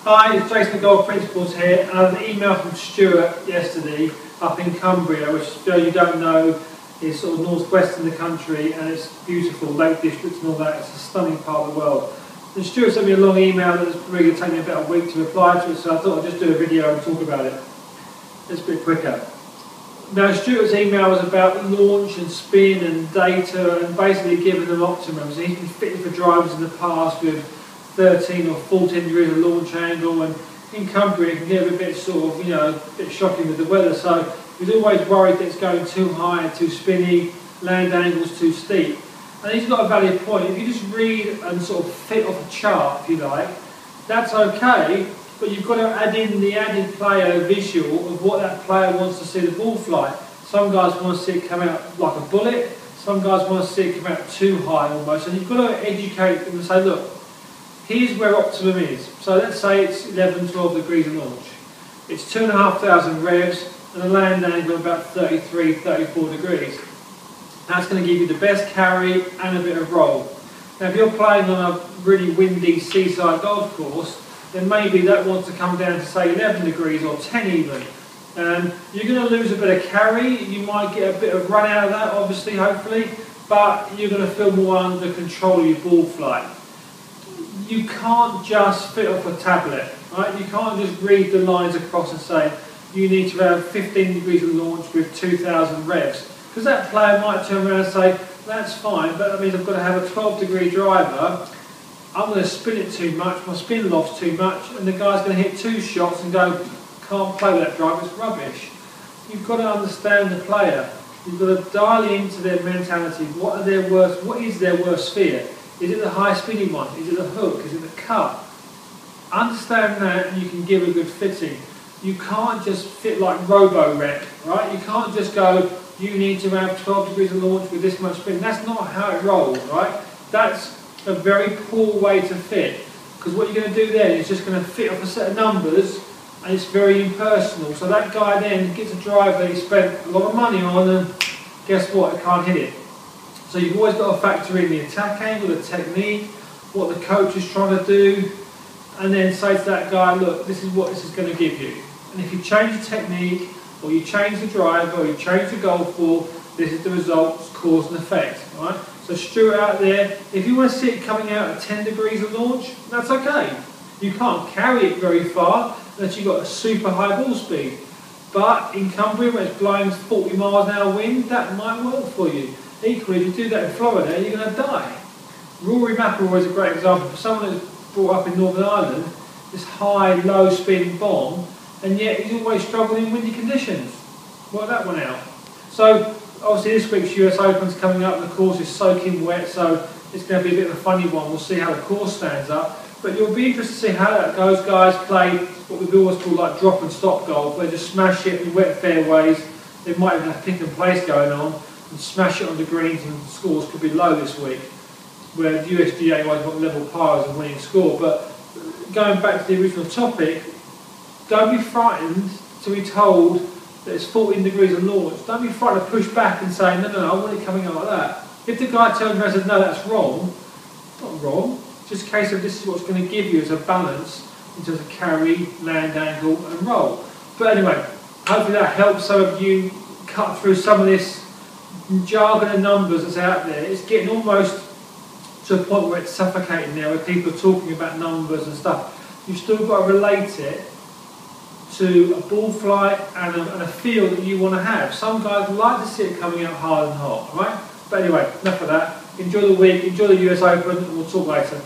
Hi, it's Jason Golf Principles here, and I had an email from Stuart yesterday up in Cumbria, which for you don't know is sort of northwest in the country, and it's beautiful, Lake District and all that. It's a stunning part of the world. And Stuart sent me a long email that was really going to take me about a week to reply to it, so I thought I'd just do a video and talk about it. It's a bit quicker. Now, Stuart's email was about launch and spin and data and basically giving them optimums. He's been fitted for drivers in the past with 13 or 14 degrees of launch angle, and in Cumbria it can get a bit sort of, a bit shocking with the weather, so he's always worried that it's going too high, too spinny, land angles too steep. And he's got a valid point. If you just read and sort of fit off a chart, if you like, that's okay, but you've got to add in the added player visual of what that player wants to see the ball fly. Some guys want to see it come out like a bullet, some guys want to see it come out too high almost, and you've got to educate them and say, look, here's where optimum is. So let's say it's 11, 12 degrees of launch. It's 2,500 revs and a land angle of about 33, 34 degrees. That's going to give you the best carry and a bit of roll. Now if you're playing on a really windy seaside golf course, then maybe that wants to come down to say 11 degrees or 10 even. You're going to lose a bit of carry, you might get a bit of run out of that obviously, hopefully, but you're going to feel more under control of your ball flight. You can't just fit off a tablet, right? You can't just read the lines across and say you need to have 15 degrees of launch with 2,000 revs, because that player might turn around and say that's fine, but that means I've got to have a 12 degree driver, I'm going to spin it too much, my spin loft's too much, and the guy's going to hit 2 shots and go, can't play with that driver, it's rubbish. You've got to understand the player, you've got to dial into their mentality. What is their worst fear? Is it the high spinning one? Is it the hook? Is it the cut? Understand that and you can give a good fitting. You can't just fit like robo-rec, right? You can't just go, you need to have 12 degrees of launch with this much spin. That's not how it rolls, right? That's a very poor way to fit, because what you're going to do then is just going to fit off a set of numbers, and it's very impersonal. So that guy then gets a driver he spent a lot of money on, and guess what? It can't hit it. So you've always got to factor in the attack angle, the technique, what the coach is trying to do, and then say to that guy, look, this is what this is going to give you. And if you change the technique, or you change the driver, or you change the golf ball, this is the results, cause and effect. Right? So Stuart out there, if you want to see it coming out at 10 degrees of launch, that's okay. You can't carry it very far unless you've got a super high ball speed. But in Cumbria, where it's blowing 40 miles an hour wind, that might work for you. Equally, if you do that in Florida, you're going to die. Rory McIlroy is a great example. For someone who's brought up in Northern Ireland, this high, low spin bomb, and yet he's always struggled in windy conditions. Work that one out. So, obviously this week's US Open's coming up, the course is soaking wet, so it's going to be a bit of a funny one. We'll see how the course stands up. But you'll be interested to see how that goes. Guys play what we always call like drop and stop golf. They just smash it in wet fairways. They might even have pick and place going on, and smash it on the greens, and scores could be low this week, where the USGA always got level par as a winning score. But going back to the original topic, don't be frightened to be told that it's 14 degrees of launch. Don't be frightened to push back and say, no, I want it coming out like that. If the guy turns around and says, no, that's wrong, it's not wrong. It's just a case of this is what's going to give you as a balance in terms of carry, land angle and roll. But anyway, hopefully that helps some of you cut through some of this jargon and numbers that's out there. It's getting almost to a point where it's suffocating now, where people are talking about numbers and stuff. You've still got to relate it to a ball flight and a feel that you want to have. Some guys like to see it coming out hard and hot, right? But anyway, enough of that. Enjoy the week, enjoy the US Open, and we'll talk later.